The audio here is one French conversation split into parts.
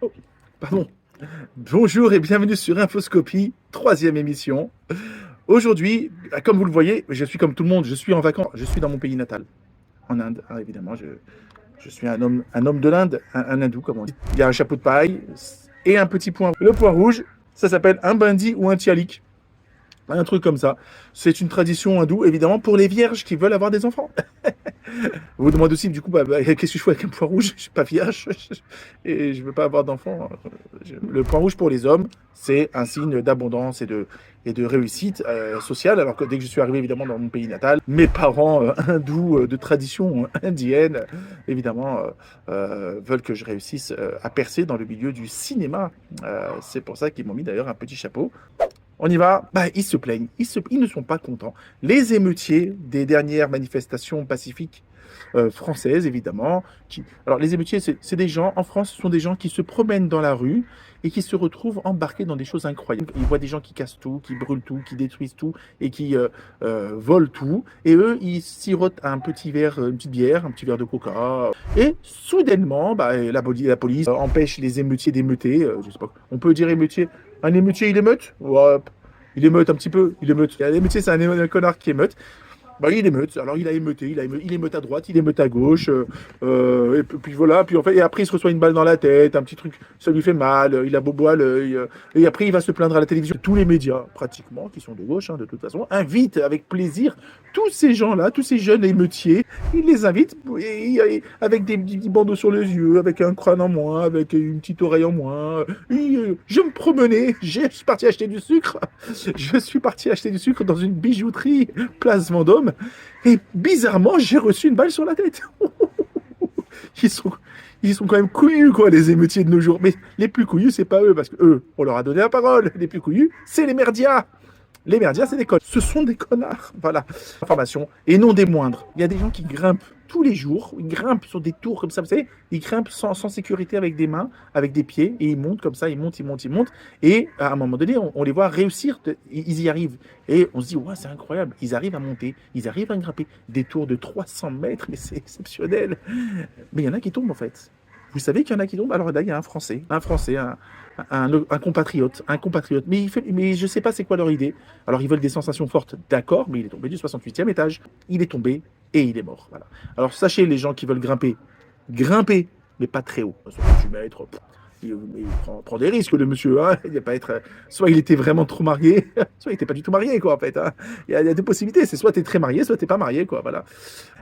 Oh, pardon. Bonjour et bienvenue sur Infoscopie, troisième émission. Aujourd'hui, comme vous le voyez, je suis comme tout le monde, je suis en vacances, je suis dans mon pays natal, en Inde, hein, évidemment. Je suis un homme de l'Inde, un hindou, comme on dit. Il y a un chapeau de paille et un petit point. Le point rouge, ça s'appelle un bindi ou un tialik. Un truc comme ça. C'est une tradition hindoue, évidemment, pour les vierges qui veulent avoir des enfants. Vous vous demandez aussi, du coup, qu'est-ce que je fais avec un point rouge? Je suis pas vierge et je veux pas avoir d'enfant. Le point rouge pour les hommes, c'est un signe d'abondance et de réussite sociale. Alors que dès que je suis arrivé, évidemment, dans mon pays natal, mes parents hindous de tradition indienne, évidemment, veulent que je réussisse à percer dans le milieu du cinéma. C'est pour ça qu'ils m'ont mis d'ailleurs un petit chapeau. On y va, ils se plaignent, ils ne sont pas contents. Les émeutiers des dernières manifestations pacifiques françaises, évidemment. Alors, les émeutiers, c'est des gens, en France, ce sont des gens qui se promènent dans la rue et qui se retrouvent embarqués dans des choses incroyables. Ils voient des gens qui cassent tout, qui brûlent tout, qui détruisent tout et qui volent tout. Et eux, ils sirotent un petit verre, une petite bière, un petit verre de coca. Et soudainement, la police empêche les émeutiers d'émeuter. Je sais pas, on peut dire émeutier. Un émeutier, il émeute? Ouais, il émeute un petit peu. Il émeute. L'émeutier, c'est un connard qui émeute. Il émeute. Alors il a émeuté, il émeute à droite, il émeute à gauche, et puis voilà. Puis en fait, et après il se reçoit une balle dans la tête, un petit truc, ça lui fait mal, il a bobo à l'œil, et après il va se plaindre à la télévision. Tous les médias, pratiquement, qui sont de gauche, hein, de toute façon, invitent avec plaisir tous ces gens-là, tous ces jeunes émeutiers, ils les invitent avec des petits bandeaux sur les yeux, avec un crâne en moins, avec une petite oreille en moins. Je me promenais, je suis parti acheter du sucre, je suis parti acheter du sucre dans une bijouterie place Vendôme. Et bizarrement, j'ai reçu une balle sur la tête. Ils sont, ils sont quand même couillus, quoi, les émeutiers de nos jours. Mais les plus couillus, c'est pas eux, parce que eux, on leur a donné la parole. Les plus couillus, c'est les merdias. Les merdias, c'est des connards. Ce sont des connards. Voilà. Information. Et non des moindres. Il y a des gens qui grimpent tous les jours. Ils grimpent sur des tours comme ça, vous savez. Ils grimpent sans sécurité avec des mains, avec des pieds. Et ils montent comme ça. Ils montent, ils montent, ils montent. Et à un moment donné, on les voit réussir. Ils y arrivent. Et on se dit, ouais, c'est incroyable. Ils arrivent à monter. Ils arrivent à grimper. Des tours de 300 mètres. Mais c'est exceptionnel. Mais il y en a qui tombent, en fait. Vous savez qu'il y en a qui tombent? Alors là, il y a un Français, un compatriote, mais je ne sais pas c'est quoi leur idée. Alors ils veulent des sensations fortes, d'accord, mais il est tombé du 68e étage. Il est tombé et il est mort. Voilà. Alors sachez les gens qui veulent grimper, mais pas très haut. 68 mètres, il prend des risques, le monsieur. Hein. Il va pas être, soit il était vraiment trop marié, soit il n'était pas du tout marié, quoi, en fait. Hein. Il y a deux possibilités. C'est soit tu es très marié, soit tu n'es pas marié, quoi. Voilà.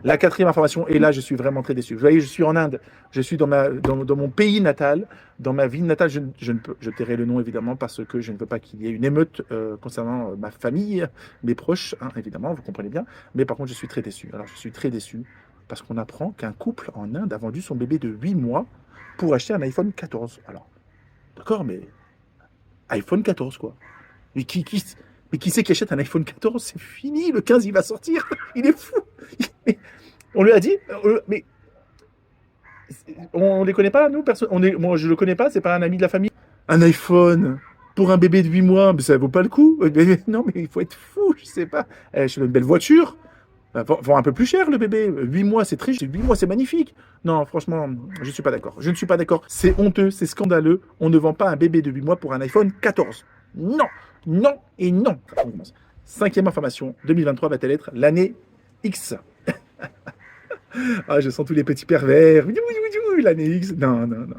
La quatrième information, et là je suis vraiment très déçu. Vous voyez, je suis en Inde, je suis dans mon pays natal, dans ma ville natale. Je tairai le nom évidemment parce que je ne veux pas qu'il y ait une émeute concernant ma famille, mes proches, hein, évidemment, vous comprenez bien. Mais par contre, je suis très déçu. Alors je suis très déçu parce qu'on apprend qu'un couple en Inde a vendu son bébé de 8 mois pour acheter un iPhone 14. Alors, d'accord, mais iPhone 14, quoi. Mais mais qui c'est qui achète un iPhone 14? C'est fini, le 15, il va sortir. Il est fou. On lui a dit, mais on les connaît pas, nous, personne. Moi, je le connais pas, c'est pas un ami de la famille. Un iPhone pour un bébé de 8 mois, mais ça vaut pas le coup. Non, mais il faut être fou, je sais pas. Je veux une belle voiture. Vend un peu plus cher le bébé. 8 mois, c'est très. 8 mois, c'est magnifique. Non, franchement, je suis pas d'accord. Je ne suis pas d'accord. C'est honteux, c'est scandaleux. On ne vend pas un bébé de 8 mois pour un iPhone 14. Non, non et non. On commence. Cinquième information, 2023 va-t-elle être l'année X? Ah, je sens tous les petits pervers. L'année X. Non, non, non.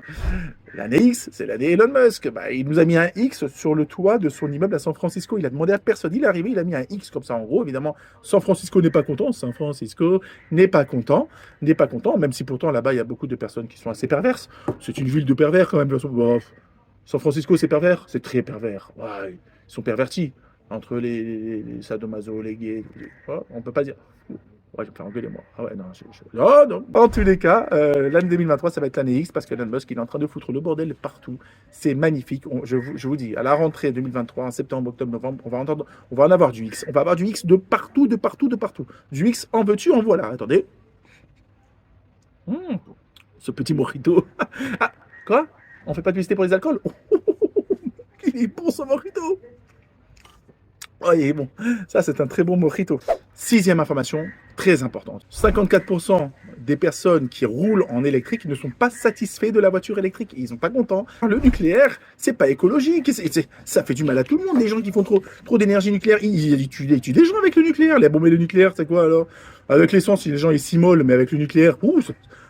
L'année X, c'est l'année Elon Musk. Il nous a mis un X sur le toit de son immeuble à San Francisco. Il a demandé à personne. Il est arrivé, il a mis un X comme ça en gros. Évidemment, San Francisco n'est pas content. San Francisco n'est pas content. N'est pas content, même si pourtant là-bas, il y a beaucoup de personnes qui sont assez perverses. C'est une ville de pervers quand même. Bon, San Francisco, c'est pervers. C'est très pervers. Ouais, ils sont pervertis. Entre les sadomaso, les gays. On peut pas dire. Ouais, je vais me faire engueuler, moi. Ah ouais, non, non, non. En tous les cas, l'année 2023, ça va être l'année X parce que Elon Musk, il est en train de foutre le bordel partout. C'est magnifique. Je vous dis, à la rentrée 2023, en septembre, octobre, novembre, on va en avoir du X. On va avoir du X de partout, de partout, de partout. Du X, en veux-tu, en voilà. Attendez. Ce petit mojito. Ah, quoi? On fait pas de publicité pour les alcools? Il est bon, ce mojito. Oh, il est bon. Ça, c'est un très bon mojito. Sixième information, très importante. 54% des personnes qui roulent en électrique qui ne sont pas satisfaits de la voiture électrique. Ils sont pas contents. Le nucléaire, c'est pas écologique. Ça fait du mal à tout le monde. Les gens qui font trop d'énergie nucléaire, ils tuent des gens avec le nucléaire. Les bombes et le nucléaire, c'est quoi alors? Avec l'essence, si les gens ils s'immolent, mais avec le nucléaire,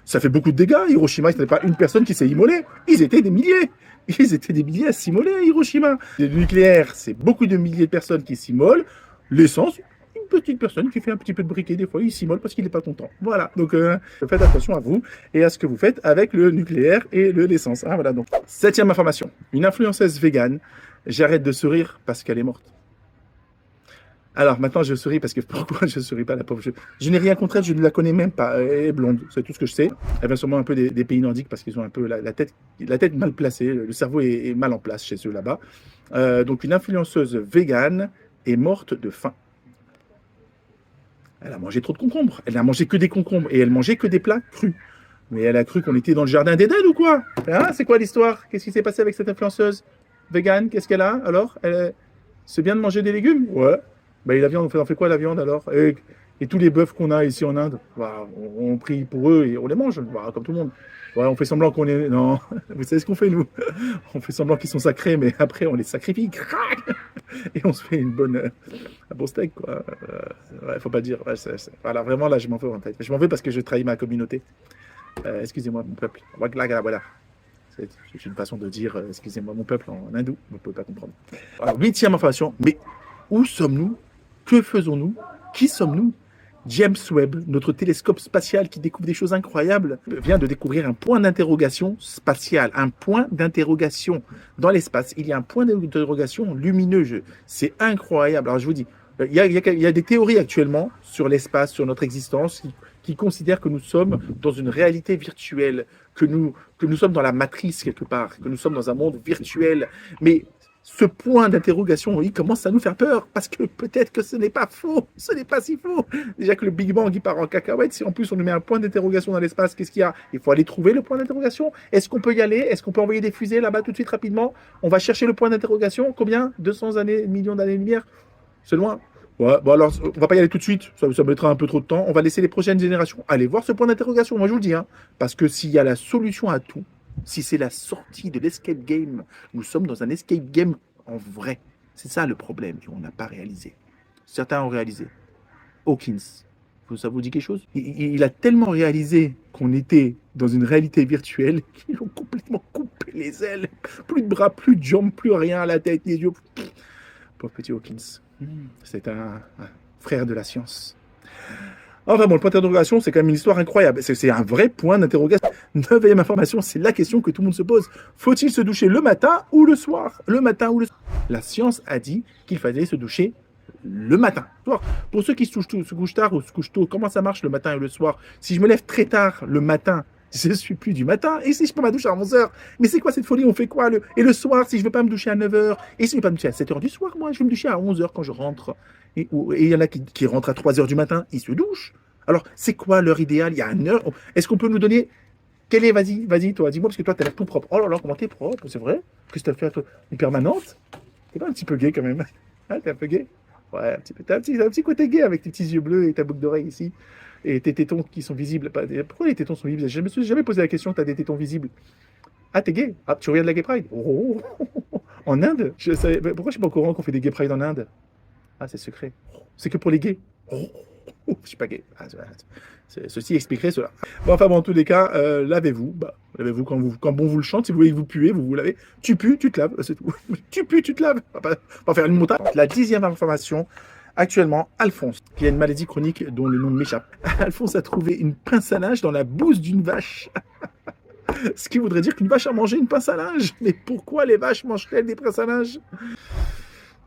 ça fait beaucoup de dégâts. Hiroshima, ce n'est pas une personne qui s'est immolée. Ils étaient des milliers. Ils étaient des milliers à s'immoler à Hiroshima. Le nucléaire, c'est beaucoup de milliers de personnes qui s'immolent. L'essence, une petite personne qui fait un petit peu de briquet, des fois, il s'immole parce qu'il n'est pas content. Voilà, donc faites attention à vous et à ce que vous faites avec le nucléaire et l'essence. Ah, voilà, donc. 7e information, une influenceuse végane, j'arrête de sourire parce qu'elle est morte. Alors maintenant je souris parce que pourquoi je souris pas, la pauvre, je n'ai rien contre elle, je ne la connais même pas, elle est blonde, c'est tout ce que je sais. Elle vient sûrement un peu des pays nordiques parce qu'ils ont un peu la tête mal placée, le cerveau est mal en place chez eux là-bas. Donc une influenceuse végane est morte de faim. Elle a mangé trop de concombres, elle n'a mangé que des concombres et elle mangeait que des plats crus. Mais elle a cru qu'on était dans le jardin d'Éden ou quoi? Hein, c'est quoi l'histoire? Qu'est-ce qui s'est passé avec cette influenceuse végane? Qu'est-ce qu'elle a alors? C'est bien de manger des légumes? Ouais. Bah, et la viande, on en fait quoi la viande alors? Et tous les bœufs qu'on a ici en Inde, bah, on prie pour eux et on les mange, bah, comme tout le monde. Ouais, on fait semblant qu'on est... Non, vous savez ce qu'on fait nous? On fait semblant qu'ils sont sacrés, mais après on les sacrifie. Et on se fait un bon steak, quoi. Ouais, faut pas dire. Ouais, voilà, vraiment là, je m'en veux en fait. Je m'en veux parce que je trahis ma communauté. Excusez-moi, mon peuple. Voilà. C'est une façon de dire excusez-moi, mon peuple en hindou. Vous ne pouvez pas comprendre. Alors, 8e information. Mais où sommes-nous? Que faisons-nous? Qui sommes-nous? James Webb, notre télescope spatial qui découvre des choses incroyables, vient de découvrir un point d'interrogation spatial, un point d'interrogation dans l'espace. Il y a un point d'interrogation lumineux. C'est incroyable. Alors je vous dis, il y a des théories actuellement sur l'espace, sur notre existence, qui considèrent que nous sommes dans une réalité virtuelle, que nous sommes dans la matrice quelque part, que nous sommes dans un monde virtuel. Mais ce point d'interrogation, il commence à nous faire peur, parce que peut-être que ce n'est pas faux, ce n'est pas si faux. Déjà que le Big Bang, il part en cacahuète, si en plus on nous met un point d'interrogation dans l'espace, qu'est-ce qu'il y a? Il faut aller trouver le point d'interrogation. Est-ce qu'on peut y aller? Est-ce qu'on peut envoyer des fusées là-bas tout de suite rapidement? On va chercher le point d'interrogation. Combien? 200 années, millions d'années-lumière? C'est loin. Ouais, bon alors, on va pas y aller tout de suite, ça mettra un peu trop de temps. On va laisser les prochaines générations aller voir ce point d'interrogation, moi je vous le dis, hein, parce que s'il y a la solution à tout, si c'est la sortie de l'escape game, nous sommes dans un escape game en vrai. C'est ça le problème qu'on n'a pas réalisé. Certains ont réalisé. Hawkins, ça vous dit quelque chose? Il a tellement réalisé qu'on était dans une réalité virtuelle qu'ils ont complètement coupé les ailes. Plus de bras, plus de jambes, plus rien à la tête, les yeux. Pauvre petit Hawkins. C'est un frère de la science. Enfin bon, le point d'interrogation, c'est quand même une histoire incroyable. C'est un vrai point d'interrogation. 9e information, c'est la question que tout le monde se pose. Faut-il se doucher le matin ou le soir? Le matin ou le soir? La science a dit qu'il fallait se doucher le matin. Pour ceux qui se couchent tard ou se couchent tôt, comment ça marche le matin et le soir? Si je me lève très tard le matin, je ne suis plus du matin. Et si je peux me doucher à 11h? Mais c'est quoi cette folie? On fait quoi? Et le soir, si je ne veux pas me doucher à 9h? Et si je ne veux pas me doucher à 7h du soir, moi, je vais me doucher à 11h quand je rentre. Et il y en a qui rentrent à 3h du matin, ils se douchent. Alors, c'est quoi l'heure idéale? Il y a une heure. Est-ce qu'on peut nous donner... Quelle est? Vas-y, toi, dis-moi, parce que toi, tu as l'air tout propre. Oh là là, comment t'es propre, c'est vrai? Qu'est-ce que t'as fait à toi? Une permanente? T'es pas un petit peu gay quand même? Ah, t'es un peu gay? Ouais, un petit peu. T'as un petit côté gay avec tes petits yeux bleus et ta boucle d'oreille ici. Et tes tétons qui sont visibles. Pourquoi les tétons sont visibles? Je me suis jamais posé la question, tu as des tétons visibles. Ah, t'es gay? Ah, tu reviens de la Gay Pride? Oh, en Inde? Pourquoi je suis pas au courant qu'on fait des Gay Pride en Inde? Ah, c'est secret. C'est que pour les gays. Je suis pas gay. Ceci expliquerait cela. Bon, enfin, bon, en tous les cas, lavez-vous. Lavez-vous quand bon vous le chante. Si vous voulez que vous puez, vous vous lavez. Tu pues, tu te laves. C'est tout. Tu pues, tu te laves. On va pas faire une montagne. La 10e information. Actuellement, Alphonse, qui a une maladie chronique dont le nom m'échappe. Alphonse a trouvé une pince à linge dans la bouse d'une vache. Ce qui voudrait dire qu'une vache a mangé une pince à linge. Mais pourquoi les vaches mangent-elles des pinces à linge?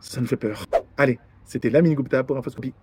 Ça me fait peur. Allez, c'était Lamine Gupta pour Infoscopie.